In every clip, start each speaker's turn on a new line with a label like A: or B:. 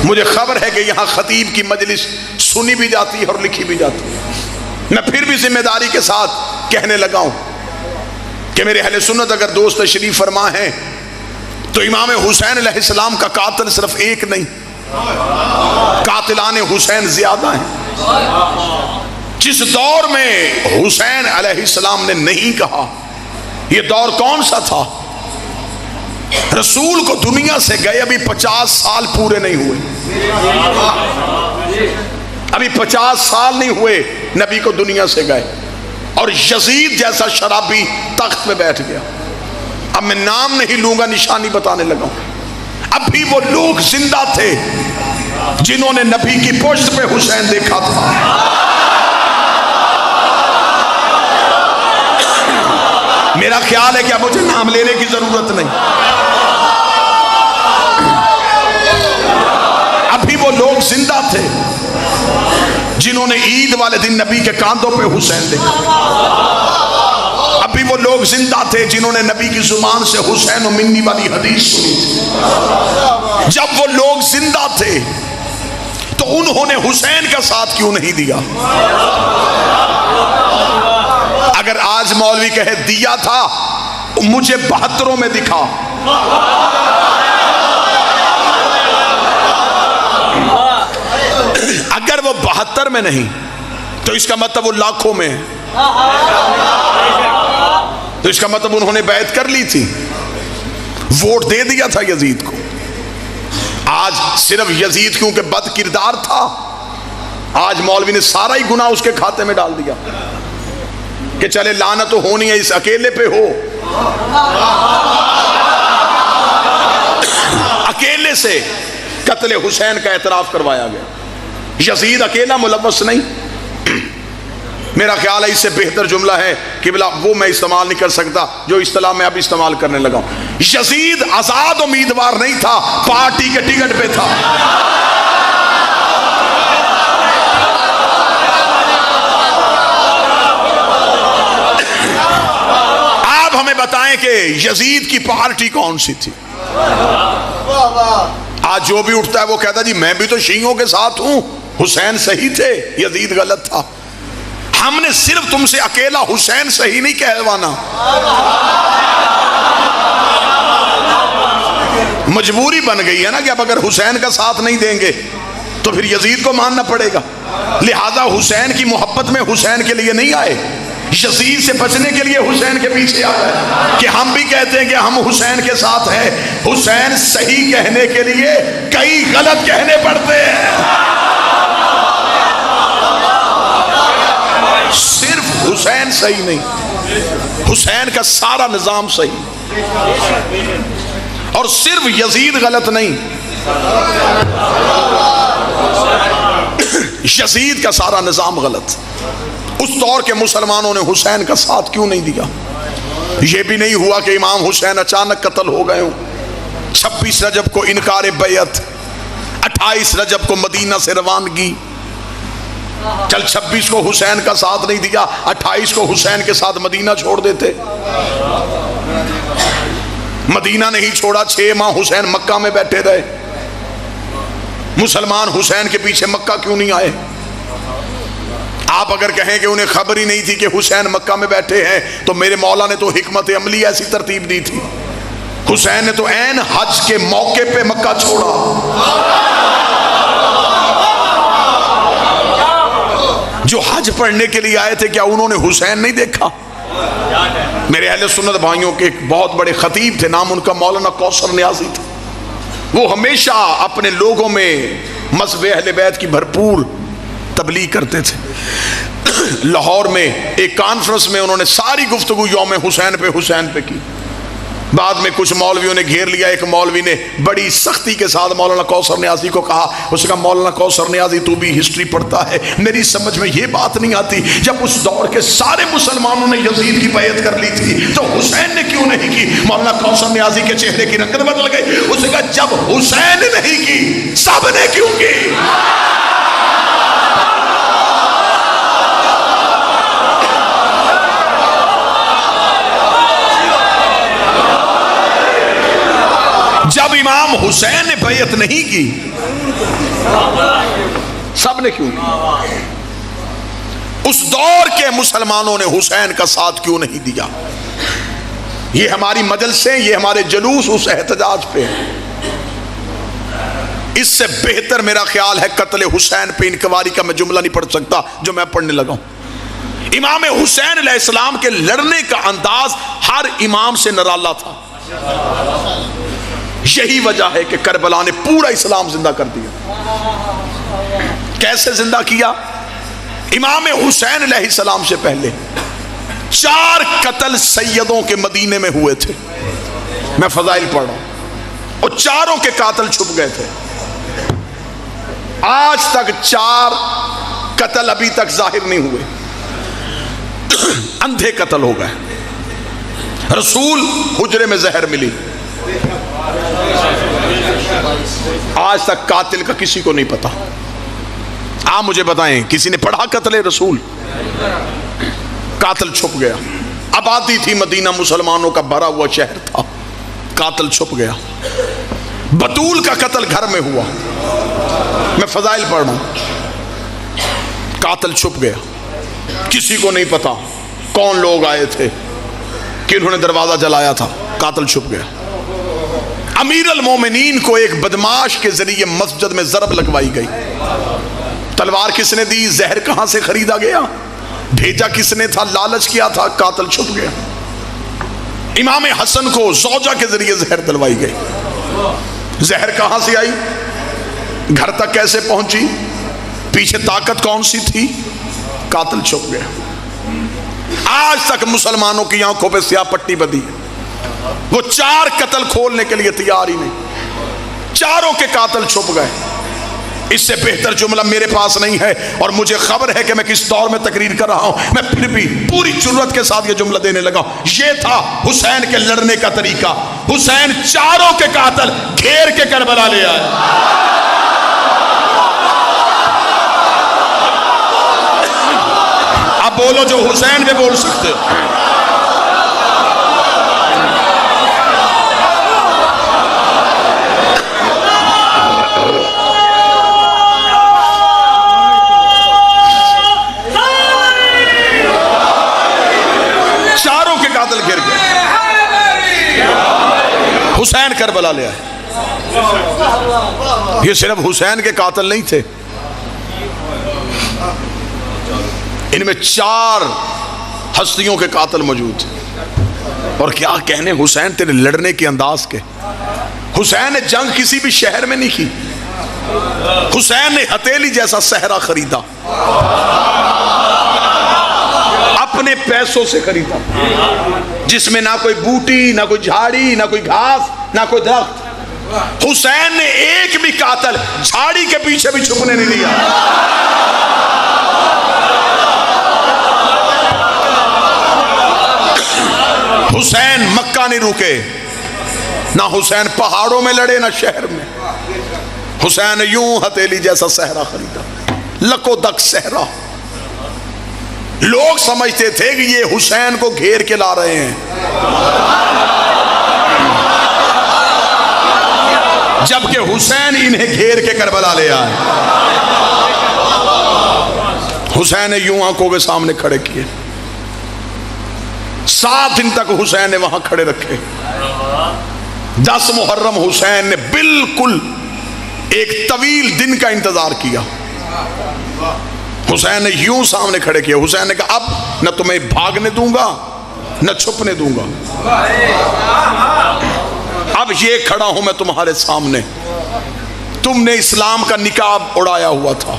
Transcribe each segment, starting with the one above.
A: मुझे खबर है कि यहाँ खतीब की मजलिस सुनी भी जाती है और लिखी भी जाती है। मैं फिर भी जिम्मेदारी के साथ कहने लगा हूं कि मेरे अहले सुन्नत अगर दोस्त शरीफ फरमा है तो इमाम हुसैन अलैहिस्सलाम का कातिल सिर्फ एक नहीं, कातिलान हुसैन ज्यादा हैं। जिस दौर में हुसैन अलैहिस्सलाम ने नहीं कहा, यह दौर कौन सा था? रसूल को दुनिया से गए अभी 50 साल पूरे नहीं हुए, अभी 50 साल नहीं हुए नबी को दुनिया से गए, और यजीद जैसा शराबी तख्त पे बैठ गया। अब मैं नाम नहीं लूंगा, निशानी बताने लगा। अभी वो लोग जिंदा थे जिन्होंने नबी की पुश्त पे हुसैन देखा था। मेरा ख्याल है कि अब मुझे नाम लेने की जरूरत नहीं। अभी वो लोग जिंदा थे जिन्होंने ईद वाले दिन नबी के कांधों पे हुसैन देखा। अभी वो लोग जिंदा थे जिन्होंने नबी की जुबान से हुसैन और मिन्नी वाली हदीस सुनी थी। जब वो लोग जिंदा थे तो उन्होंने हुसैन का साथ क्यों नहीं दिया? अगर आज मौलवी कहे दिया था, मुझे 72 में दिखा। अगर वो 72 में नहीं तो इसका मतलब वो लाखों में है, तो इसका मतलब उन्होंने बैत कर ली थी, वोट दे दिया था यजीद को। आज सिर्फ यजीद क्योंकि बद किरदार था, आज मौलवी ने सारा ही गुनाह उसके खाते में डाल दिया कि चले लानत तो होनी है, इस अकेले पे हो। अकेले से कत्ले हुसैन का एतराफ करवाया गया, यजीद अकेला मुलव्वस नहीं। मेरा ख्याल है इससे बेहतर जुमला है कि बिला वो मैं इस्तेमाल नहीं कर सकता जो इस्तेलाह मैं अब इस्तेमाल करने लगा हूं। यजीद आजाद उम्मीदवार नहीं था, पार्टी के टिकट पे था। आप हमें बताएं कि यजीद की पार्टी कौन सी थी? आज जो भी उठता है वो कहता जी मैं भी तो शीयों के साथ हूं, हुसैन सही थे, यजीद गलत था। हमने सिर्फ तुमसे अकेला हुसैन सही नहीं कहवाना, मजबूरी बन गई है ना कि अब अगर हुसैन का साथ नहीं देंगे तो फिर यजीद को मानना पड़ेगा। लिहाजा हुसैन की मोहब्बत में हुसैन के लिए नहीं आए, यजीद से बचने के लिए हुसैन के पीछे आ गए। कि हम भी कहते हैं कि हम हुसैन के साथ हैं, हुसैन सही कहने के लिए कई गलत कहने पड़ते हैं। सिर्फ हुसैन सही नहीं, हुसैन का सारा निजाम सही, और सिर्फ यजीद गलत नहीं, यजीद का सारा निजाम गलत। उस दौर के मुसलमानों ने हुसैन का साथ क्यों नहीं दिया? यह भी नहीं हुआ कि इमाम हुसैन अचानक कत्ल हो गए हो। 26 रजब को इनकार बैत, 28 रजब को मदीना से रवानगी। चल 26 को हुसैन का साथ नहीं दिया, 28 को हुसैन के साथ मदीना छोड़ देते। मदीना नहीं छोड़ा, 6 माह हुसैन मक्का में बैठे रहे। मुसलमान हुसैन के पीछे मक्का क्यों नहीं आए? आप अगर कहें कि उन्हें खबर ही नहीं थी कि हुसैन मक्का में बैठे हैं, तो मेरे मौला ने तो हिकमत अमली ऐसी तरतीब दी थी। हुसैन ने तो ऐन हज के मौके पे मक्का छोड़ा। जो हज पढ़ने के लिए आए थे, क्या उन्होंने हुसैन नहीं देखा? मेरे अहले सुन्नत भाइयों के एक बहुत बड़े खतीब थे, नाम उनका मौलाना कौसर नियाजी था। वो हमेशा अपने लोगों में मज़हब अहले बैत की भरपूर तबलीग करते थे। लाहौर में एक कॉन्फ्रेंस में उन्होंने सारी गुफ्तगू यौम हुसैन पे की। बाद में कुछ मौलवियों ने घेर लिया। एक मौलवी ने बड़ी सख्ती के साथ मौलाना कौसर नियाजी को कहा, उसने कहा मौलाना कौसर नियाजी तू भी हिस्ट्री पढ़ता है, मेरी समझ में ये बात नहीं आती, जब उस दौर के सारे मुसलमानों ने यजीद की बैत कर ली थी तो हुसैन ने क्यों नहीं की? मौलाना कौसर नियाजी के चेहरे की रंगत बदल गई। उसने कहा जब हुसैन नहीं की सब ने क्यों की? जब इमाम हुसैन ने बैत नहीं की सब ने क्यों नहीं? उस दौर के मुसलमानों ने हुसैन का साथ क्यों नहीं दिया? ये हमारी मजलिसें, ये हमारे जुलूस उस एहतजाज पे हैं। इससे बेहतर मेरा ख्याल है कत्ल हुसैन पे इंक्वायरी का मैं जुमला नहीं पढ़ सकता जो मैं पढ़ने लगा हूं। इमाम हुसैन अलैहिस्सलाम के लड़ने का अंदाज हर इमाम से निराला था। यही वजह है कि करबला ने पूरा इस्लाम जिंदा कर दिया। कैसे जिंदा किया? इमाम हुसैन अलैहिस्सलाम से पहले 4 कत्ल सैयदों के मदीने में हुए थे। मैं फजाइल पढ़ रहा हूं और चारों के कातिल छुप गए थे। आज तक 4 कत्ल अभी तक जाहिर नहीं हुए, अंधे कत्ल हो गए। रसूल हुजरे में जहर मिली, आज तक कातिल का किसी को नहीं पता। आप मुझे बताएं, किसी ने पढ़ा कत्ल रसूल? कातिल छुप गया। आबादी थी मदीना, मुसलमानों का भरा हुआ शहर था, कातिल छुप गया। बतूल का कत्ल घर में हुआ, मैं फजाइल पढ़ रहा हूं। कातिल छुप गया, किसी को नहीं पता कौन लोग आए थे, किन्होंने दरवाजा जलाया था, कातिल छुप गया। अमीर अल मोमिनीन को एक बदमाश के जरिए मस्जिद में जरब लगवाई गई। तलवार किसने दी? जहर कहां से खरीदा गया? भेजा किसने था? लालच किया था, कातिल छुप गया। इमाम हसन को ज़ौजा के जरिए जहर दिलवाई गई। जहर कहां से आई? घर तक कैसे पहुंची? पीछे ताकत कौन सी थी? कातिल छुप गया। आज तक मुसलमानों की आंखों पे स्याह पट्टी बंधी है। वो 4 कत्ल खोलने के लिए तैयार ही नहीं, चारों के कातिल छुप गए। इससे बेहतर जुमला मेरे पास नहीं है और मुझे खबर है कि मैं किस दौर में तकरीर कर रहा हूं। मैं फिर भी पूरी जुर्रत के साथ ये जुमला देने लगा। ये था हुसैन के लड़ने का तरीका। हुसैन चारों के कातिल घेर के करबला ले आए। अब बोलो जो हुसैन पे बोल सकते हो। चारों के कातिल घिर गए। हुसैन करबला ले आए। ये सिर्फ हुसैन के कातिल नहीं थे, इनमें 4 हस्तियों के कातिल मौजूद थे। और क्या कहने हुसैन तेरे लड़ने के अंदाज के। हुसैन ने जंग किसी भी शहर में नहीं की। हुसैन ने हथेली जैसा सहरा खरीदा, अपने पैसों से खरीदा, जिसमें ना कोई बूटी, ना कोई झाड़ी, ना कोई घास, ना कोई दरख्त। हुसैन ने एक भी कातिल झाड़ी के पीछे भी छुपने नहीं दिया। हुसैन मक्का नहीं रुके, ना हुसैन पहाड़ों में लड़े, ना शहर में। हुसैन ने यूं हथेली जैसा सहरा खरीदा, लकोदक सहरा। लोग समझते थे कि ये हुसैन को घेर के ला रहे हैं, जबकि हुसैन इन्हें घेर के करबला ले आए। हुसैन ने यूं आंखों के सामने खड़े किए। 7 दिन तक हुसैन ने वहां खड़े रखे। 10 मुहर्रम हुसैन ने बिल्कुल एक तवील दिन का इंतजार किया। हुसैन ने यूं सामने खड़े किया। हुसैन ने कहा अब न तुम्हें भागने दूंगा न छुपने दूंगा, अब ये खड़ा हूं मैं तुम्हारे सामने। तुमने इस्लाम का निकाब उड़ाया हुआ था,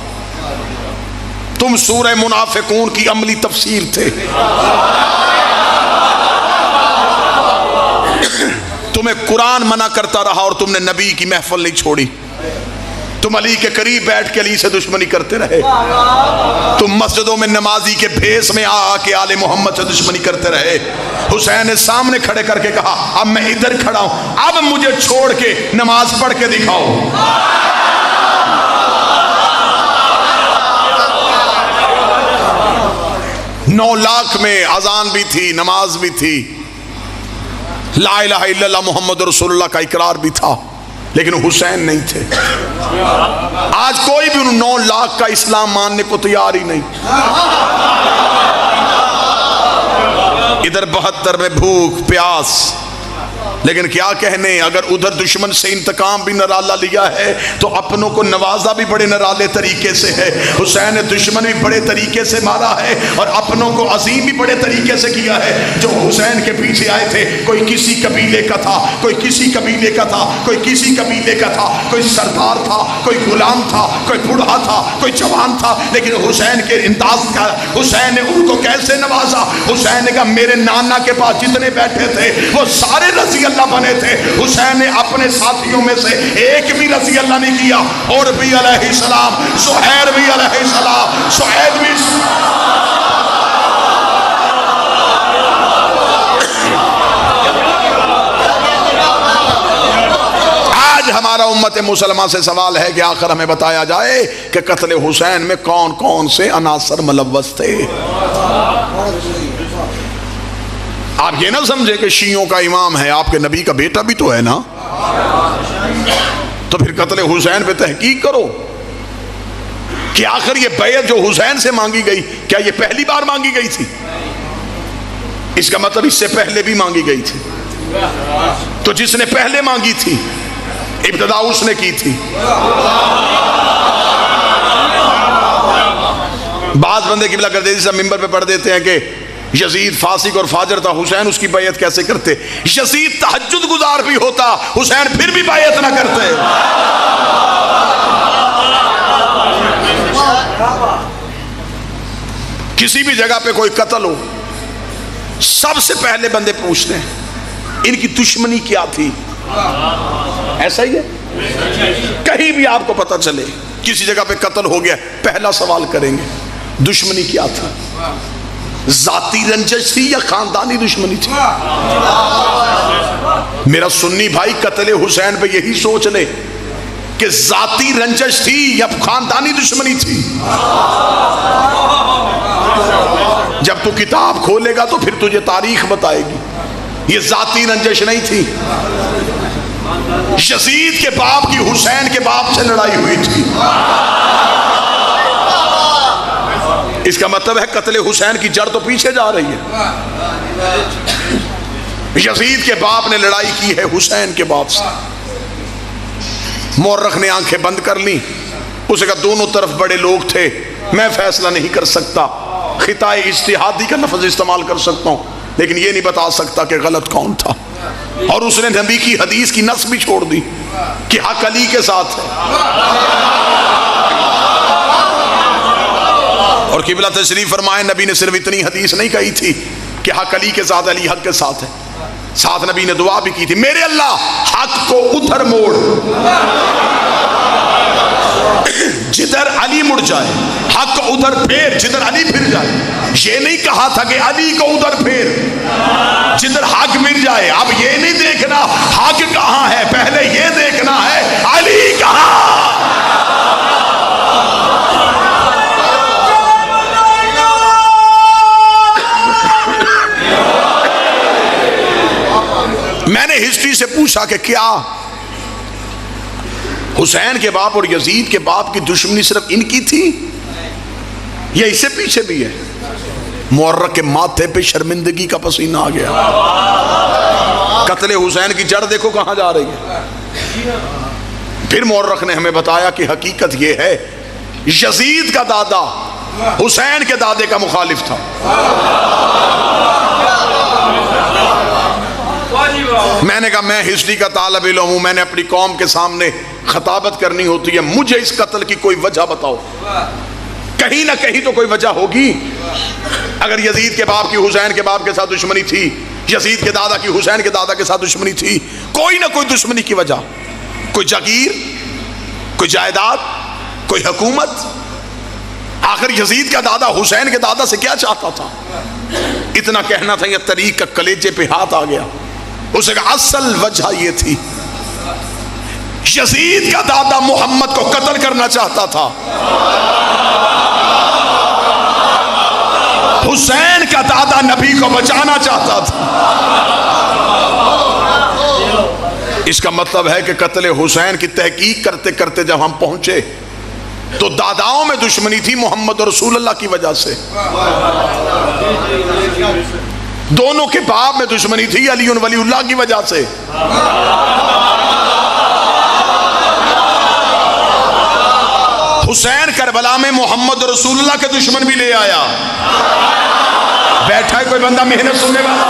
A: तुम सूरह मुनाफिकून की अमली तफसीर थे, तुम्हें कुरान मना करता रहा और तुमने नबी की महफिल नहीं छोड़ी। तुम अली के करीब बैठ के अली से दुश्मनी करते रहे। तुम मस्जिदों में नमाजी के भेस में आके आले मोहम्मद से दुश्मनी करते रहे। हुसैन ने सामने खड़े करके कहा अब मैं इधर खड़ा हूं, अब मुझे छोड़ के नमाज पढ़ के दिखाओ। 9 लाख में अजान भी थी, नमाज भी थी, ला इलाहा इल्लल्लाह मुहम्मद रसूलुल्लाह का इकरार भी था, लेकिन हुसैन नहीं थे। आज कोई भी उन 9 लाख का इस्लाम मानने को तैयार ही नहीं। इधर 72 में भूख प्यास, लेकिन क्या कहने, अगर उधर दुश्मन से इंतकाम भी निराला लिया है तो अपनों को नवाजा भी बड़े निराले तरीके से है। हुसैन ने दुश्मन भी बड़े तरीके से मारा है और अपनों को अजीम भी बड़े तरीके से किया है। जो हुसैन के पीछे आए थे, कोई किसी कबीले का था, कोई किसी कबीले का था, कोई किसी कबीले का था, कोई सरदार था, कोई गुलाम था, कोई बूढ़ा था, कोई जवान था, लेकिन हुसैन के इंदाज का हुसैन ने उनको कैसे नवाजा। हुसैन ने कहा मेरे नाना के पास जितने बैठे थे वो सारे रजी अल्लाह बने थे। हुसैन ने अपने साथियों में से एक भी रजी अल्लाह नहीं किया। और भी अलैहिस्सलाम, सुहैर भी अलैहिस्सलाम, सुहैल भी। आज हमारा उम्मत मुसलमान से सवाल है कि आखिर हमें बताया जाए कि कत्ल हुसैन में कौन कौन से अनासर मुलव्वस थे। आप ये ना समझे कि शियों का इमाम है, आपके नबी का बेटा भी तो है ना, तो फिर कत्ल हुसैन पे तहकीक करो कि आखिर ये बैत जो हुसैन से मांगी गई, क्या ये पहली बार मांगी गई थी? इसका मतलब इससे पहले भी मांगी गई थी। तो जिसने पहले मांगी थी इब्तिदा उसने की थी। बाज बंदे किबला कर देते, सब मिंबर पे पढ़ देते हैं कि यजीद फासिक और फाजर था, हुसैन उसकी बैयत कैसे करते? यजीद तहज्जुद गुजार भी होता, हुसैन फिर भी बैयत ना करते। किसी भी जगह पे कोई कत्ल हो, सबसे पहले बंदे पूछते हैं इनकी दुश्मनी क्या थी। ऐसा ही है, कहीं भी आपको पता चले किसी जगह पे कत्ल हो गया, पहला सवाल करेंगे दुश्मनी क्या था, जाती रंजश थी या खानदानी दुश्मनी थी। मेरा सुन्नी भाई कत्ले हुसैन पे यही सोच ले कि जाती रंजश थी या खानदानी दुश्मनी थी। जब तू किताब खोलेगा तो फिर तुझे तारीख बताएगी। ये जाती रंजश नहीं थी, यजीद के बाप की हुसैन के बाप से लड़ाई हुई थी। इसका मतलब है कत्ले हुसैन की जड़ तो पीछे जा रही है। यजीद के बाप ने लड़ाई की है हुसैन के बाप से। मुअर्रिख ने आंखें बंद कर ली, उसे कहा दोनों तरफ बड़े लोग थे, मैं फैसला नहीं कर सकता, खिताए इज्तिहादी का लफ्ज इस्तेमाल कर सकता हूं लेकिन ये नहीं बता सकता कि गलत कौन था। और उसने नबी की हदीस की नस भी छोड़ दी कि हक अली के साथ है। और किबला तशरीफ फरमाए, नबी ने सिर्फ इतनी हदीस नहीं कही थी कि हक अली के साथ, अली हक के साथ है, साथ नबी ने दुआ भी की थी, मेरे अल्लाह हक को उधर मोड़ जिधर अली मुड़ जाए, हक को उधर फेर जिधर अली फिर जाए। ये नहीं कहा था कि अली को उधर फेर जिधर हक मिल जाए। अब ये नहीं देखना हक कहां है, पहले ये देखना है अली कहां। मैंने हिस्ट्री से पूछा कि क्या हुसैन के बाप और यजीद के बाप की दुश्मनी सिर्फ इनकी थी या इससे पीछे भी है? मुअर्रिख के माथे पे शर्मिंदगी का पसीना आ गया। कत्ले हुसैन की जड़ देखो कहां जा रही है। फिर मुअर्रिख ने हमें बताया कि हकीकत यह है यजीद का दादा हुसैन के दादे का मुखालिफ था। मैंने कहा मैं हिस्ट्री का तालिब इल्म हूं, मैंने अपनी कौम के सामने खताबत करनी होती है, मुझे इस कत्ल की कोई वजह बताओ। कहीं ना कहीं तो कोई वजह होगी। अगर यजीद के बाप की हुसैन के बाप के साथ दुश्मनी थी, यजीद के दादा की हुसैन के दादा के साथ दुश्मनी थी, कोई ना कोई दुश्मनी की वजह, कोई जागीर, कोई जायदाद, कोई हुकूमत। आखिर यजीद का दादा हुसैन के दादा से क्या चाहता था? इतना कहना था यह तरीक का कलेजे पे हाथ आ गया। उसे कहा असल वजह यह थी यजीद का दादा मोहम्मद को कत्ल करना चाहता था, हुसैन का दादा नबी को बचाना चाहता था। इसका मतलब है कि कत्ल हुसैन की तहकीक करते करते जब हम पहुंचे तो दादाओं में दुश्मनी थी मोहम्मद और रसूलुल्लाह की वजह से। दोनों के बाप में दुश्मनी थी अली और वलीउल्लाह की वजह से। हुसैन करबला में मोहम्मद और रसूलुल्लाह के दुश्मन भी ले आया। बैठा है कोई बंदा मेहनत सुनने वाला,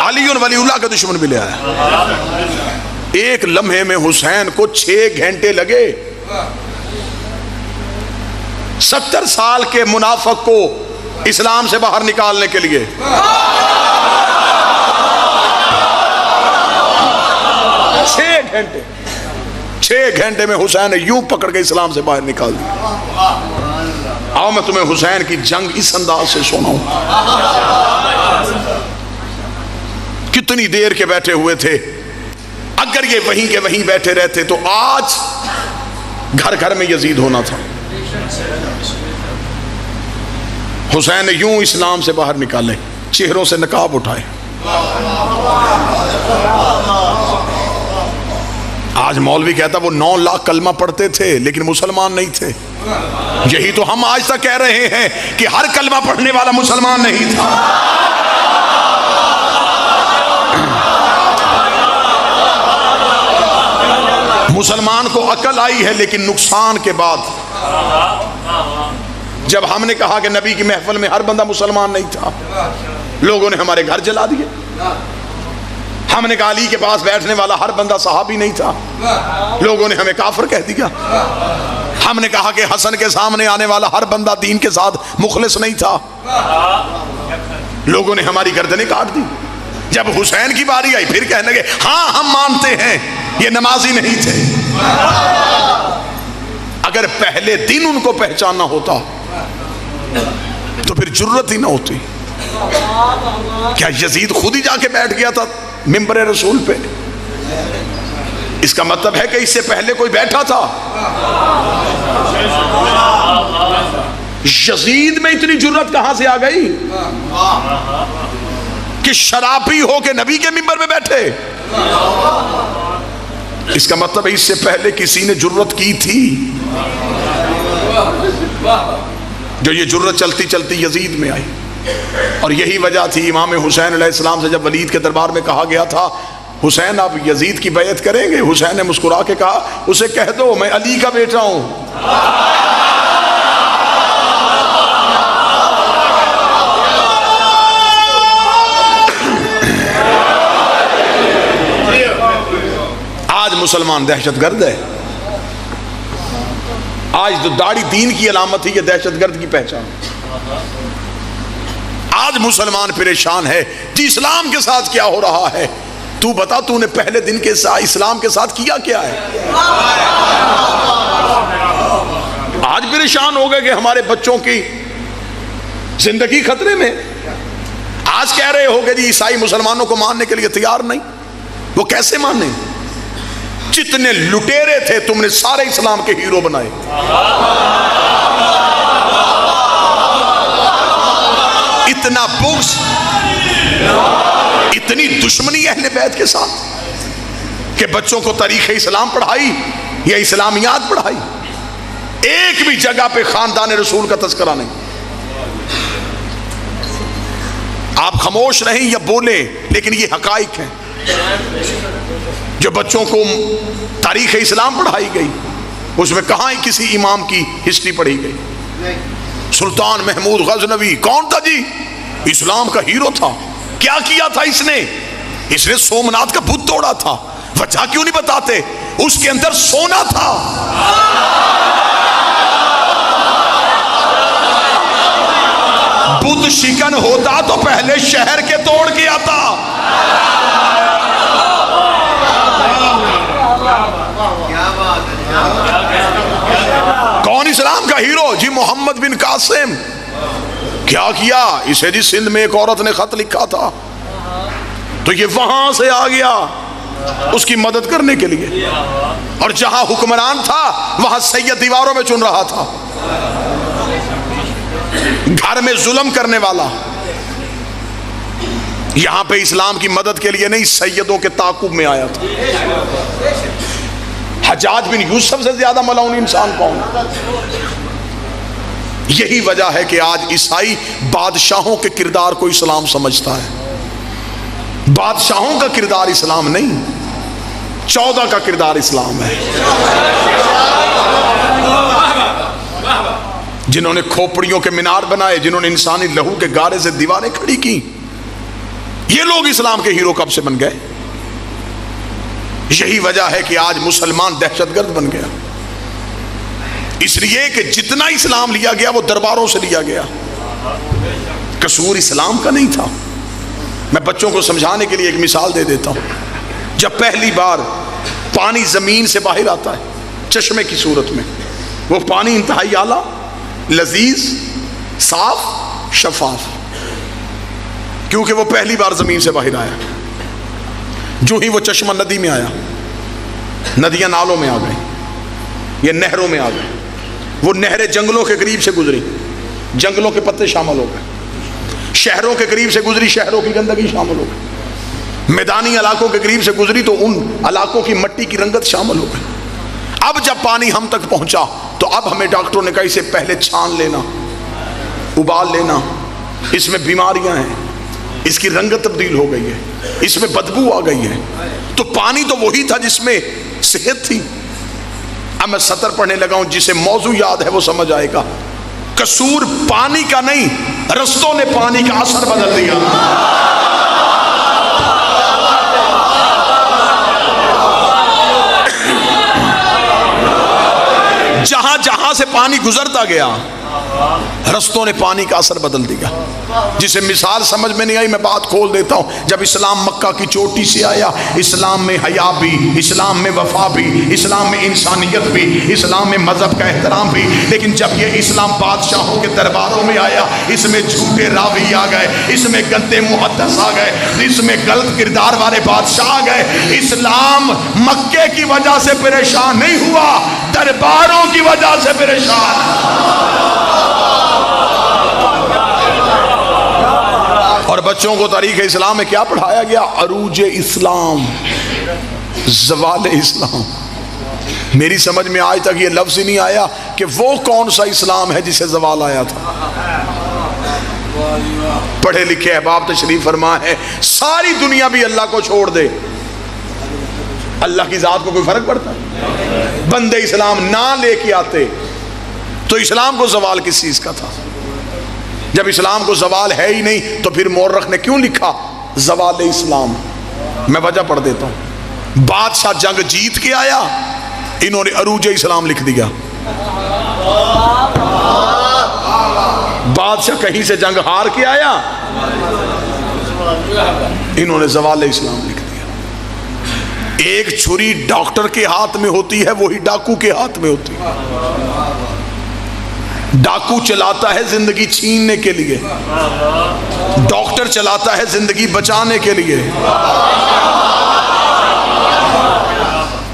A: अली और वलीउल्लाह के दुश्मन भी ले आया। एक लम्हे में हुसैन को 6 घंटे लगे 70 साल के मुनाफिक को इस्लाम से बाहर निकालने के लिए। 6 घंटे में हुसैन ने यूं पकड़ के इस्लाम से बाहर निकाल दिया। आओ मैं तुम्हें हुसैन की जंग इस अंदाज से सुनाऊं। कितनी देर के बैठे हुए थे। अगर ये वहीं के वहीं बैठे रहते तो आज घर घर में यजीद होना था। हुसैन ने यूं इस्लाम से बाहर निकाले, चेहरों से नकाब उठाए। आज मौलवी कहता वो 9 लाख कलमा पढ़ते थे लेकिन मुसलमान नहीं थे। यही तो हम आज तक कह रहे हैं कि हर कलमा पढ़ने वाला मुसलमान नहीं था। मुसलमान को अकल आई है लेकिन नुकसान के बाद। जब हमने कहा कि नबी की महफिल में हर बंदा मुसलमान नहीं था, लोगों ने हमारे घर जला दिए। हमने कहा अली के पास बैठने वाला हर बंदा सहाबी नहीं था, लोगों ने हमें काफिर कह दिया। हमने कहा कि हसन के सामने आने वाला हर बंदा दीन के साथ मुखलिस नहीं था, लोगों ने हमारी गर्दनें काट दी। जब हुसैन की बारी आई फिर कहने लगे हाँ हम मानते हैं ये नमाजी नहीं थे। अगर पहले दिन उनको पहचानना होता तो फिर जुर्रत ही ना होती। क्या यजीद खुद ही जाके बैठ गया था मिंबर रसूल पे? इसका मतलब है कि इससे पहले कोई बैठा था। यजीद में इतनी जुर्रत कहां से आ गई कि शराबी हो के नबी के मिंबर में बैठे? इसका मतलब है इससे पहले किसी ने जुर्रत की थी। जो ये जुर्रत चलती चलती यजीद में आई। और यही वजह थी इमाम हुसैन अलैहिस्सलाम से जब वलीद के दरबार में कहा गया था हुसैन आप यजीद की बैयत करेंगे? हुसैन ने मुस्कुरा के कहा उसे कह दो मैं अली का बेटा हूं। आज मुसलमान दहशतगर्द है। आज तो दाढ़ी दीन की अलामत ही, ये दहशतगर्द की पहचान। आज मुसलमान परेशान है कि इस्लाम के साथ क्या हो रहा है। तू बता तूने पहले दिन के साथ इस्लाम के साथ किया क्या है? आज परेशान हो गए कि हमारे बच्चों की जिंदगी खतरे में। आज कह रहे हो कि जी ईसाई मुसलमानों को मानने के लिए तैयार नहीं। वो कैसे माने? जितने लुटेरे थे तुमने सारे इस्लाम के हीरो बनाए। इतना बुग़्ज़, इतनी दुश्मनी अहले बैत के साथ कि बच्चों को तारीख़ इस्लाम पढ़ाई या इस्लामियात पढ़ाई। एक भी जगह पे खानदान रसूल का तज़किरा नहीं। आप खामोश रहें या बोलें लेकिन ये हकाइक हैं। जो बच्चों को तारीख़ इस्लाम पढ़ाई गई उसमें कहाँ ही किसी इमाम की हिस्ट्री पढ़ी गई? सुल्तान महमूद गजनवी कौन था जी? इस्लाम का हीरो था। क्या किया था इसने? इसने सोमनाथ का बुत तोड़ा था। वजह क्यों नहीं बताते? उसके अंदर सोना था। बुत शिकन होता तो पहले शहर के तोड़ के आता। कौन इस्लाम का हीरो जी? मोहम्मद बिन कासिम। क्या किया इसे जी? सिंध में एक औरत ने खत लिखा था तो ये वहां से आ गया उसकी मदद करने के लिए। और जहां हुक्मरान था वहां सैयद दीवारों में चुन रहा था। घर में जुल्म करने वाला यहां पे इस्लाम की मदद के लिए नहीं, सैयदों के ताकुब में आया था। हज्जाज बिन यूसुफ से ज्यादा मलाउन इंसान कौन है? यही वजह है कि आज ईसाई बादशाहों के किरदार को इस्लाम समझता है। बादशाहों का किरदार इस्लाम नहीं, 14 का किरदार इस्लाम है। जिन्होंने खोपड़ियों के मीनार बनाए, जिन्होंने इंसानी लहू के गारे से दीवारें खड़ी की, ये लोग इस्लाम के हीरो कब से बन गए? यही वजह है कि आज मुसलमान दहशतगर्द बन गया, इसलिए कि जितना इस्लाम लिया गया वो दरबारों से लिया गया। कसूर इस्लाम का नहीं था। मैं बच्चों को समझाने के लिए एक मिसाल दे देता हूं। जब पहली बार पानी जमीन से बाहर आता है चश्मे की सूरत में, वो पानी इंतहाई आला, लजीज, साफ, शफाफ, क्योंकि वो पहली बार जमीन से बाहर आया। जो ही वो चश्मा नदी में आया, नदियां नालों में आ गई, ये नहरों में आ गई। वो नहरें जंगलों के करीब से गुजरी, जंगलों के पत्ते शामिल हो गए। शहरों के करीब से गुजरी, शहरों की गंदगी शामिल हो गई। मैदानी इलाकों के करीब से गुजरी तो उन इलाकों की मिट्टी की रंगत शामिल हो गई। अब जब पानी हम तक पहुंचा तो अब हमें डॉक्टरों ने कहा इसे पहले छान लेना, उबाल लेना, इसमें बीमारियां हैं, इसकी रंगत तब्दील हो गई है, इसमें बदबू आ गई है। तो पानी तो वही था जिसमें सेहत थी। अब मैं सतर पढ़ने लगा हूं, जिसे मौजू याद है वो समझ आएगा। कसूर पानी का नहीं, रस्तों ने पानी का असर बदल दिया। जहां जहां से पानी गुजरता गया, रस्तों ने पानी का असर बदल दिया। जिसे मिसाल समझ में नहीं आई, मैं बात खोल देता हूं। जब इस्लाम मक्का की चोटी से आया, इस्लाम में हया भी, इस्लाम में वफा भी, इस्लाम में इंसानियत भी, इस्लाम में मजहब का एहतराम भी। लेकिन जब ये इस्लाम बादशाहों के दरबारों में आया, इसमें झूठे रावी आ गए, इसमें गंदे मुहद्दिस आ गए, इसमें गलत किरदार वाले बादशाह आ गए। इस्लाम मक्के की वजह से परेशान नहीं हुआ, दरबारों की वजह से परेशान। और बच्चों को तारीख इस्लाम में क्या पढ़ाया गया? अरूज इस्लाम, ज़वाल इस्लाम। मेरी समझ में आज तक ये लफ्ज़ ही नहीं आया कि वो कौन सा इस्लाम है जिसे ज़वाल आया था। पढ़े लिखे अहबाब तशरीफ फरमा है, सारी दुनिया भी अल्लाह को छोड़ दे, अल्लाह की ज़ात को कोई फर्क पड़ता? बंदे इस्लाम ना लेके आते तो इस्लाम को ज़वाल किस चीज़ का था? जब इस्लाम को ज़वाल है ही नहीं तो फिर मोर्रख ने क्यों लिखा ज़वाल इस्लाम? मैं वजह पढ़ देता हूं। बादशाह जंग जीत के आया, इन्होंने अरूज इस्लाम लिख दिया। बादशाह कहीं से जंग हार के आया, इन्होंने ज़वाल इस्लाम लिख दिया। एक छुरी डॉक्टर के हाथ में होती है, वही डाकू के हाथ में होती है। डाकू चलाता है जिंदगी छीनने के लिए, डॉक्टर चलाता है जिंदगी बचाने के लिए।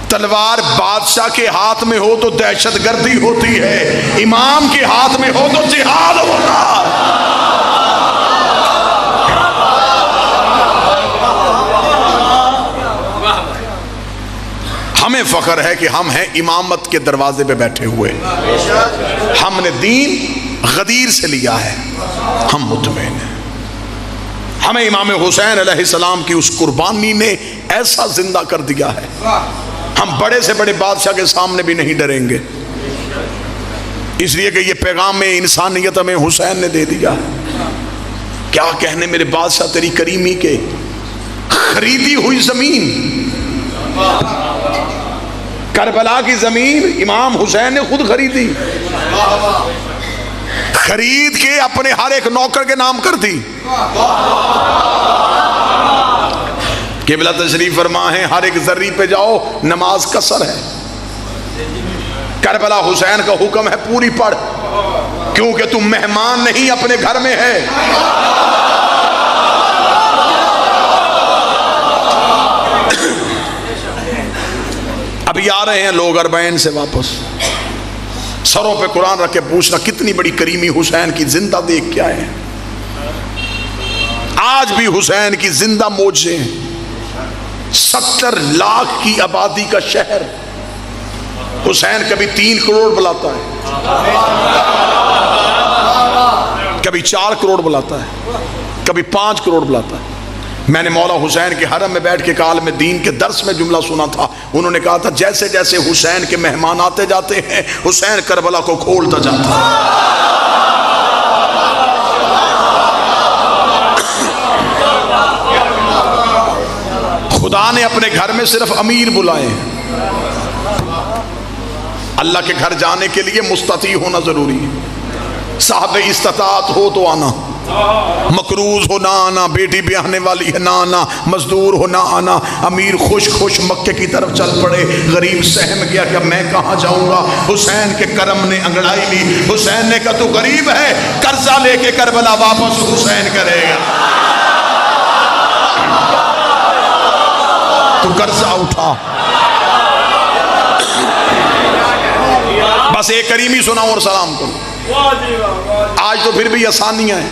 A: तलवार बादशाह के हाथ में हो तो दहशतगर्दी होती है, इमाम के हाथ में हो तो जिहाद होता है। हमें फख्र है कि हम हैं इमामत के दरवाजे पे बैठे हुए। हमने दीन गदीर से लिया है, हम मुतमईन हैं। हमें इमाम हुसैन अलैहिस्सलाम की उस कुर्बानी ने ऐसा जिंदा कर दिया है, हम बड़े से बड़े बादशाह के सामने भी नहीं डरेंगे, इसलिए कि ये पैगाम में इंसानियत हमें हुसैन ने दे दिया। क्या कहने मेरे बादशाह तेरी करीमी के, खरीदी हुई जमीन, करबला की जमीन इमाम हुसैन ने खुद खरीदी, खरीद के अपने हर एक नौकर के नाम कर दी। किबला तशरीफ फरमा है, हर एक जर्री पे जाओ नमाज कसर है। करबला हुसैन का हुक्म है पूरी पढ़, क्योंकि तुम मेहमान नहीं अपने घर में है। अभी आ रहे हैं लोग अरबैन से वापस, सरों पे कुरान रख के पूछना कितनी बड़ी करीमी हुसैन की जिंदा देख के आए हैं। आज भी हुसैन की जिंदा मौजे हैं। 70 लाख की आबादी का शहर, हुसैन कभी 3 करोड़ बुलाता है, कभी 4 करोड़ बुलाता है, कभी 5 करोड़ बुलाता है। मैंने मौला हुसैन के हरम में बैठ के काल में दीन के दर्स में जुमला सुना था। उन्होंने कहा था जैसे जैसे हुसैन के मेहमान आते जाते हैं, हुसैन करबला को खोलता जाता है। खुदा ने अपने घर में सिर्फ अमीर बुलाए। अल्लाह के घर जाने के लिए मुस्तती होना जरूरी है। साहब इस्तात हो तो आना, मकरूज हो ना आना, बेटी ब्याहने वाली है ना आना, मजदूर हो ना आना। अमीर खुश खुश मक्के की तरफ चल पड़े, गरीब सहम गया कि अब मैं कहाँ जाऊंगा। हुसैन के करम ने अंगड़ाई ली। हुसैन ने कहा तू गरीब है, कर्जा लेके करबला वापस हुसैन करेगा, तू कर्जा उठा। बस एक करीमी सुनाओ और सलाम करो। आज तो फिर भी आसानियां हैं,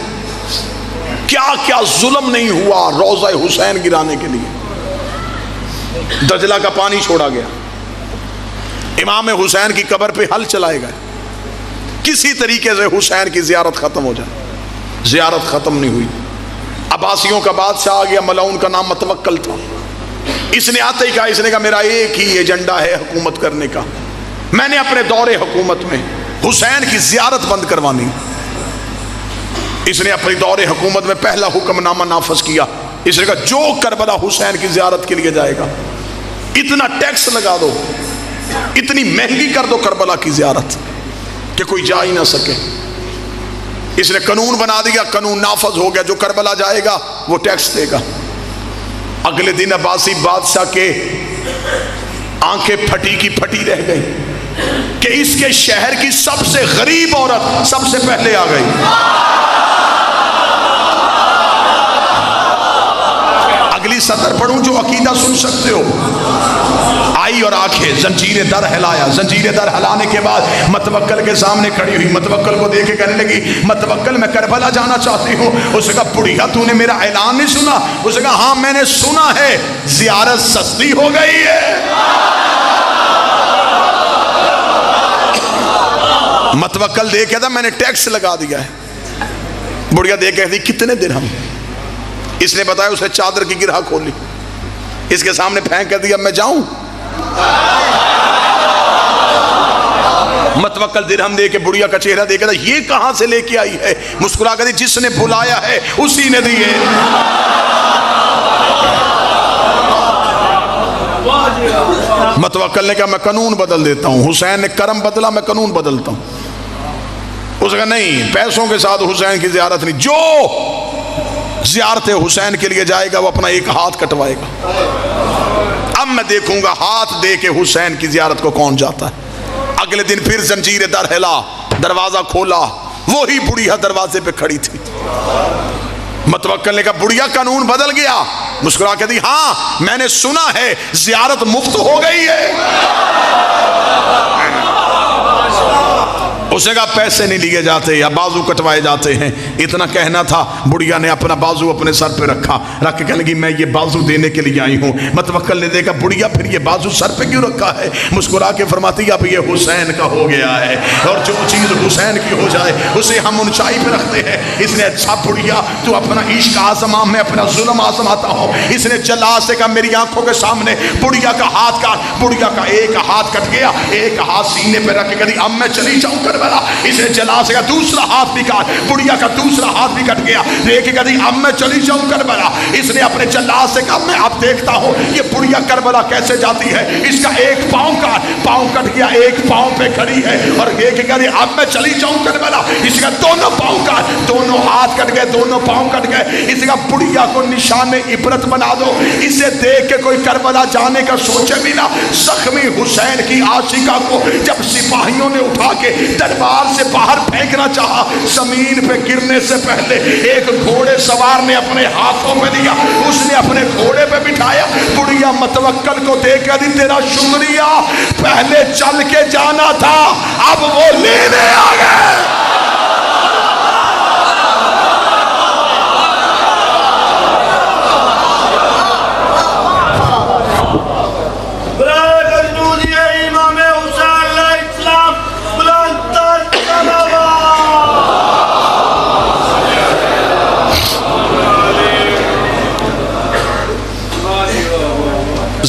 A: क्या क्या जुल्म नहीं हुआ रोज़ा हुसैन गिराने के लिए। दजला का पानी छोड़ा गया, इमाम हुसैन की कब्र पे हल चलाए गए, किसी तरीके से हुसैन की जियारत खत्म हो जाए। जियारत खत्म नहीं हुई। अब्बासियों का बादशाह आ गया, मलाउन का नाम मतवक्कल था। इसने आते ही कहा, इसने कहा मेरा एक ही एजेंडा है हुकूमत करने का, मैंने अपने दौरे हुकूमत में हुसैन की जियारत बंद करवानी। इसने अपने दौरे हुकूमत में पहला हुक्मनामा नाफज किया। इसने कहा जो करबला हुसैन की जियारत के लिए जाएगा, इतना टैक्स लगा दो, इतनी महंगी कर दो करबला की जियारत कि कोई जा ही ना सके। इसने कानून बना दिया, कानून नाफज हो गया, जो करबला जाएगा वो टैक्स देगा। अगले दिन अब्बासी बादशाह के आंखें फटी की फटी रह गई कि इसके शहर की सबसे गरीब औरत सबसे पहले आ गई। अगली सतर पढ़ूं जो अकीदा सुन सकते हो। आई और आंखें, जंजीरे दर हिलाया। जंजीरे दर हिलाने के बाद मतवक्कल के सामने खड़ी हुई। मतवक्कल को देख के कहने लगी, मतवक्कल मैं करबला जाना चाहती हूँ। उसने कहा बुढ़िया तूने मेरा ऐलान नहीं सुना? उसने कहा हाँ मैंने सुना है, जियारत सस्ती हो गई है। मतवक्कल देख कहता मैंने टैक्स लगा दिया है। बुढ़िया देख कहती कितने दिरहम? इसने बताया, उसने चादर की गिरह खोली, इसके सामने फेंक कर दिया, मैं जाऊं? मतवक्कल दिरहम दे के बुढ़िया का चेहरा देख था, ये कहां से लेके आई है? मुस्कुरा कर दी, जिसने बुलाया है उसी ने दिए। मतवक्कल ने कहा मैं कानून बदल देता हूं। हुसैन ने करम बदला, मैं कानून बदलता हूं। उसने कहा नहीं, पैसों के साथ हुसैन की जियारत नहीं। जो जियारत हुसैन के लिए जाएगा वो अपना एक हाथ कटवाएगा। अब मैं देखूंगा हाथ दे के हुसैन की जियारत को कौन जाता है। अगले दिन फिर जंजीर दर हिला, दरवाजा खोला, वही बुढ़िया दरवाजे पे खड़ी थी। मतवक्कल ने कहा बुढ़िया कानून बदल गया? मुस्कुरा के दी, हाँ मैंने सुना है जियारत मुफ्त हो गई है। उसने कहा पैसे नहीं लिए जाते या बाजू कटवाए जाते हैं। इतना कहना था, बुढ़िया ने अपना बाजू अपने सर पे रखा, रख के कहने लगी मैं ये बाजू देने के लिए आई हूँ। मतवक्कल ने देखा बुढ़िया फिर ये बाजू सर पे क्यों रखा है? मुस्कुरा के फरमाती अब ये हुसैन का हो गया है, और जो चीज़ हुसैन की हो जाए उसे हम ऊंचाई पे रखते हैं। इसने अच्छा बुढ़िया तू अपना इश्क आजमा, मैं अपना जुल्म आजमाता हूँ। इसने जला से कहा मेरी आंखों के सामने बुढ़िया का हाथ काट। बुढ़िया का एक हाथ कट गया, एक हाथ सीने पे रख के कहती अब मैं चली जाऊँ करबला। इसे जला से दूसरा हाथ भी काट, बुढ़िया का दूसरा हाथ भी कट गया। लेके कहती अब मैं चली जाऊं करबला। इसने अपने जल्लाद से कहा मैं अब देखता हूं ये बुढ़िया करबला कैसे जाती है। इसका एक पांव कट गया, एक पांव पे खड़ी है, और लेके कहती अब मैं चली जाऊं करबला। इसका दोनों पांव का, दोनों हाथ कट गए, दोनों पांव कट गए। इसका बुढ़िया को निशान इबरत बना दो। इसे देख के कोई करबला जाने का सोचे भी ना। जख्मी हुसैन की आशिका को जब सिपाहियों ने उठा के दरबार से बाहर फेंकना चाहा, जमीन पे गिरने से पहले एक घोड़े सवार ने अपने हाथों में दिया, उसने अपने घोड़े पे बिठाया। बुढ़िया मतवक्कल को देखकर दी तेरा शुक्रिया, पहले चल के जाना था अब वो लेने आ गए।
B: इमाम हुसैन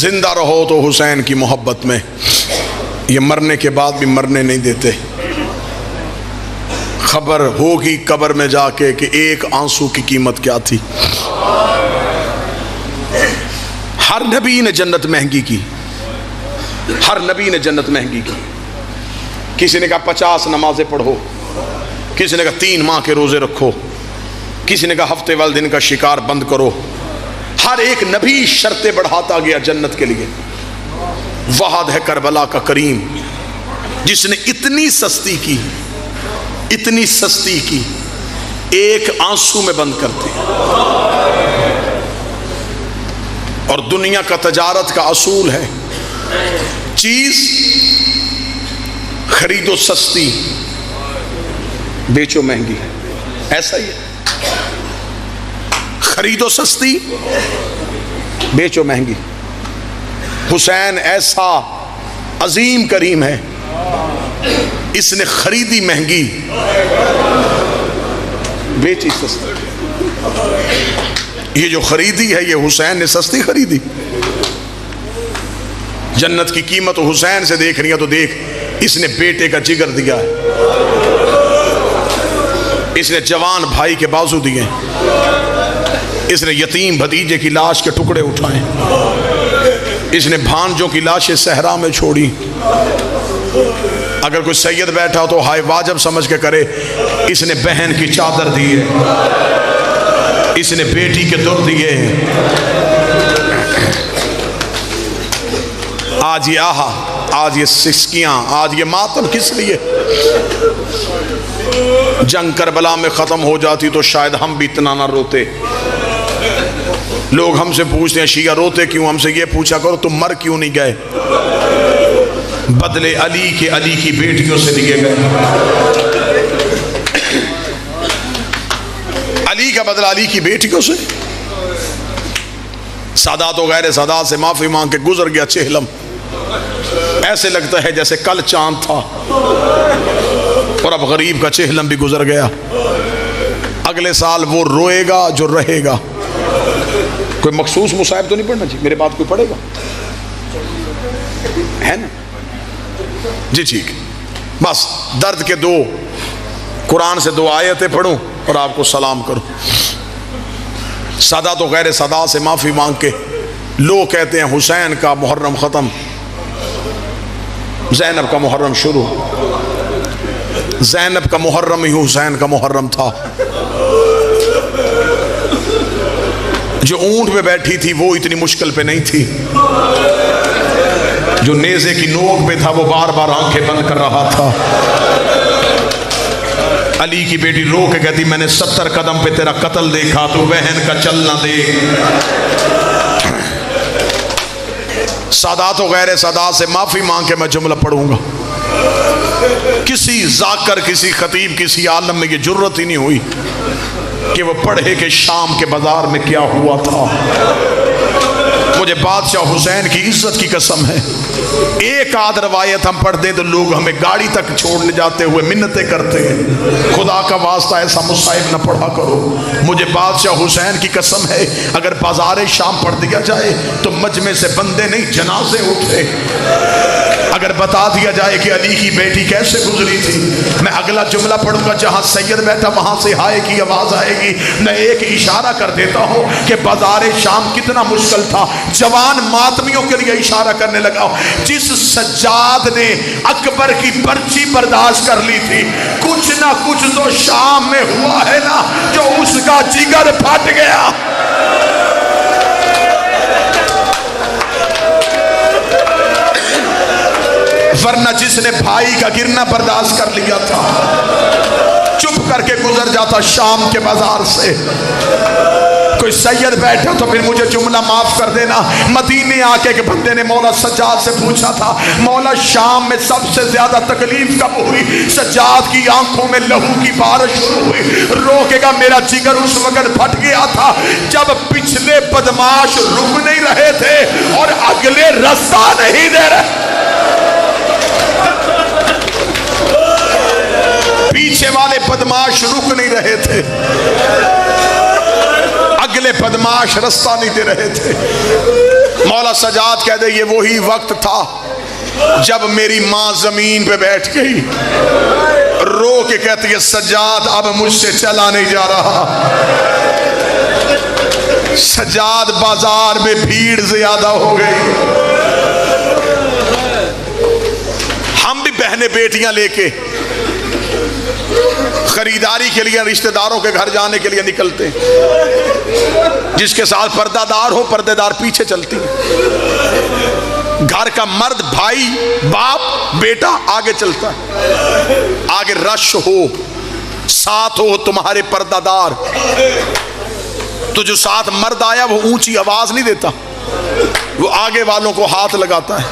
A: जिंदा रहो तो हुसैन की मोहब्बत में, ये मरने के बाद भी मरने नहीं देते। खबर होगी कब्र में जाके कि एक आंसू की कीमत क्या थी। हर नबी ने जन्नत महंगी की, हर नबी ने जन्नत महंगी की। किसी ने कहा 50 नमाजें पढ़ो, किसी ने कहा 3 माह के रोजे रखो, किसी ने कहा हफ्ते वाले दिन का शिकार बंद करो। हर एक नबी शर्तें बढ़ाता गया जन्नत के लिए। वहाद है करबला का करीम जिसने इतनी सस्ती की, इतनी सस्ती की, एक आंसू में बंद करते। और दुनिया का तजारत का असूल है, चीज खरीदो सस्ती, बेचो महंगी। ऐसा ही है, खरीदो सस्ती, बेचो महंगी। हुसैन ऐसा अजीम करीम है, इसने खरीदी महंगी, बेची सस्ती। ये जो खरीदी है ये हुसैन ने सस्ती खरीदी। जन्नत की कीमत हुसैन से देख रही है तो देख, इसने बेटे का जिगर दिया है, इसने जवान भाई के बाजू दिए, इसने यतीम भतीजे की लाश के टुकड़े उठाए, इसने भांजों की लाशें सहरा में छोड़ी। अगर कोई सैयद बैठा हो तो हाय वाजब समझ के करे, इसने बहन की चादर दी है, इसने बेटी के दुर दिए हैं। आज ये आहा, आज ये सिस्कियां, आज ये मातम किस लिए? जंग करबला में खत्म हो जाती तो शायद हम भी इतना ना रोते। लोग हमसे पूछते हैं शिया रोते क्यों, हमसे ये पूछा करो तुम मर क्यों नहीं गए? बदले अली के, अली की बेटियों से लिए गए। अली का बदला अली की बेटियों से। सादात और गैर सादात से माफी मांग के गुजर गया चेहलम। ऐसे लगता है जैसे कल चांद था और अब गरीब का चेहलम भी गुजर गया। अगले साल वो रोएगा जो रहेगा। कोई मखसूस मुसाहिब तो नहीं पढ़ना चाहिए, मेरे बात कोई पढ़ेगा है ना जी? ठीक, बस दर्द के 2 कुरान से 2 आयतें पढ़ूं और आपको सलाम करूं। सादा तो गैर सदा से माफी मांग के लोग कहते हैं हुसैन का मुहर्रम खत्म, ज़ैनब का मुहर्रम शुरू। ज़ैनब का मुहर्रम ही हुसैन का मुहर्रम था। जो ऊंट पे बैठी थी वो इतनी मुश्किल पे नहीं थी, जो नेज़े की नोक पे था वो बार बार आंखें बंद कर रहा था। अली की बेटी रो के कहती मैंने 70 कदम पे तेरा कत्ल देखा, तू बहन का चलना देख। सादात गैर सादात से माफी मांग के मैं जुमला पढ़ूंगा। किसी जाकर, किसी खतीब, किसी आलम में ये जुर्रत ही नहीं हुई कि वो पढ़े कि शाम के बाजार में क्या हुआ था। मुझे बादशाह हुसैन की इज्जत की कसम है, एक आध रवायत हम पढ़ दें तो लोग हमें गाड़ी तक छोड़ने जाते हुए मिन्नतें करते हैं, खुदा का वास्ता ऐसा मुसाहिब न पढ़ा करो। मुझे बादशाह हुसैन की कसम है, अगर बाजार शाम पढ़ दिया जाए तो मजमे से बंदे नहीं जनाजे उठे। अगर बता दिया जाए कि अली की बेटी कैसे गुजरी थी, मैं अगला जुमला पढ़ूंगा जहां सैयद बैठा वहां से हाय की आवाज आएगी। मैं एक इशारा कर देता हूं कि बाजार शाम कितना मुश्किल था। जवान मातमियों के लिए इशारा करने लगा, जिस सज्जाद ने अकबर की पर्ची बर्दाश्त कर ली थी, कुछ ना कुछ तो शाम में हुआ है ना जो उसका जिगर फट गया। वरना जिसने भाई का गिरना बर्दाश्त कर लिया था चुप करके गुजर जाता शाम के बाजार से। कोई सैयद बैठा तो फिर मुझे जुमला माफ कर देना, मदीने आके के बंदे ने मौला सज्जाद से पूछा था, मौला शाम में सबसे ज्यादा तकलीफ कब हुई? सज्जाद की आंखों में लहू की बारिश शुरू हुई। रोकेगा मेरा जिगर उस वक्त फट गया था जब पिछले बदमाश रुक नहीं रहे थे और अगले रास्ता नहीं दे रहे। पीछे वाले बदमाश रुक नहीं रहे थे, अगले बदमाश रास्ता नहीं दे रहे थे। मौला सजाद कह दे ये वही वक्त था जब मेरी माँ जमीन पे बैठ गई, रो के कहती है सजाद अब मुझसे चला नहीं जा रहा। सजाद बाजार में भीड़ ज्यादा हो गई। हम भी बहने बेटियां लेके खरीदारी के लिए रिश्तेदारों के घर जाने के लिए निकलते हैं। जिसके साथ पर्दादार हो, पर्देदार पीछे चलती है। घर का मर्द, भाई, बाप, बेटा आगे चलता है। आगे रश हो, साथ हो तुम्हारे पर्दादार, तो जो साथ मर्द आया वो ऊंची आवाज नहीं देता, वो आगे वालों को हाथ लगाता है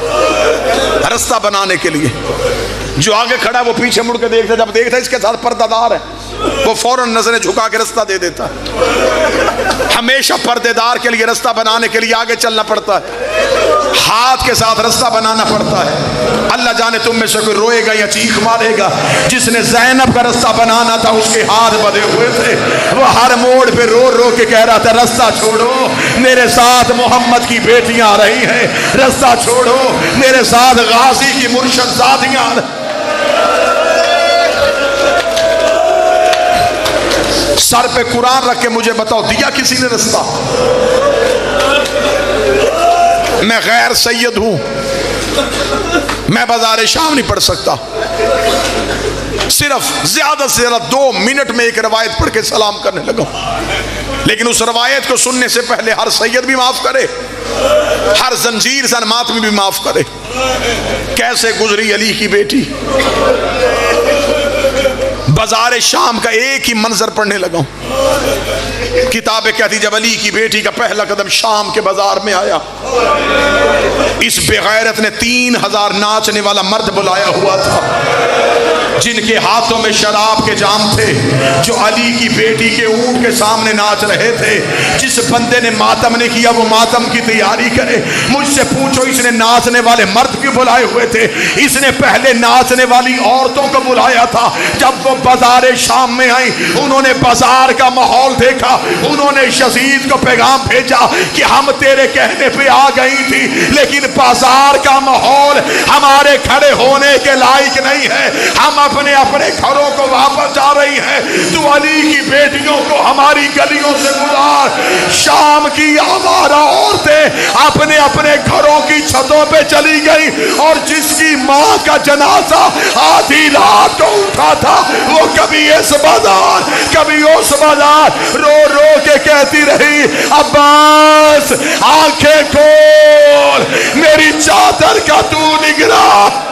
A: रास्ता बनाने के लिए। जो आगे खड़ा वो पीछे मुड़ के देखता, जब देखता इसके साथ पर्दादार है वो फौरन नजरें झुका के रास्ता दे देता है। हमेशा पर्देदार के लिए रास्ता बनाने के लिए आगे चलना पड़ता है, हाथ के साथ रास्ता बनाना पड़ता है। अल्लाह जाने तुम में से कोई रोएगा या चीख मारेगा। जिसने ज़ैनब का रास्ता बनाना था उसके हाथ बंधे हुए थे, वो हर मोड़ पे रो रो के कह रहा था रास्ता छोड़ो, मेरे साथ मोहम्मद की बेटियां आ रही हैं, रास्ता छोड़ो, मेरे साथ गाजी की मुर्शद ज़ादियां। सर पे कुरान रख के मुझे बताओ दिया किसी ने रास्ता? मैं गैर सैयद हूं, मैं बाजार शाम नहीं पढ़ सकता। सिर्फ ज्यादा से ज्यादा 2 मिनट में एक रवायत पढ़ के सलाम करने लगा। लेकिन उस रवायत को सुनने से पहले हर सैयद भी माफ करे, हर जंजीर सन मातमी भी माफ करे। कैसे गुजरी अली की बेटी। बाजार शाम का एक ही मंजर पढ़ने लगा। किताबें कहती जब अली की बेटी का पहला कदम शाम के बाजार में आया, इस बेगैरत ने 3000 नाचने वाला मर्द बुलाया हुआ था, जिनके हाथों में शराब के जाम थे, जो अली की बेटी के ऊंट के सामने नाच रहे थे। जिस बंदे ने मातम ने किया वो मातम की तैयारी करे। मुझसे पूछो इसने नाचने वाले मर्द क्यों बुलाए हुए थे? इसने पहले नाचने वाली औरतों को बुलाया था। जब वो बाजार शाम में आई, उन्होंने बाजार का माहौल देखा, उन्होंने यजीद को पैगाम भेजा कि हम तेरे कहने पे आ गई थी, लेकिन बाजार का माहौल हमारे खड़े होने के लायक नहीं है, हम अपने अपने घरों को वापस जा रही हैं। तू अली की बेटियों को हमारी गलियों से गुजार। शाम की आवारा औरतें अपने अपने घरों की छतों पे चली गई, और जिसकी माँ का जनाजा आधी रात को उठा था वो कभी इस बाजार कभी उस बाजार रो रो के कहती रही, अब्बास आंखें खोल, मेरी चादर का तू निगरान।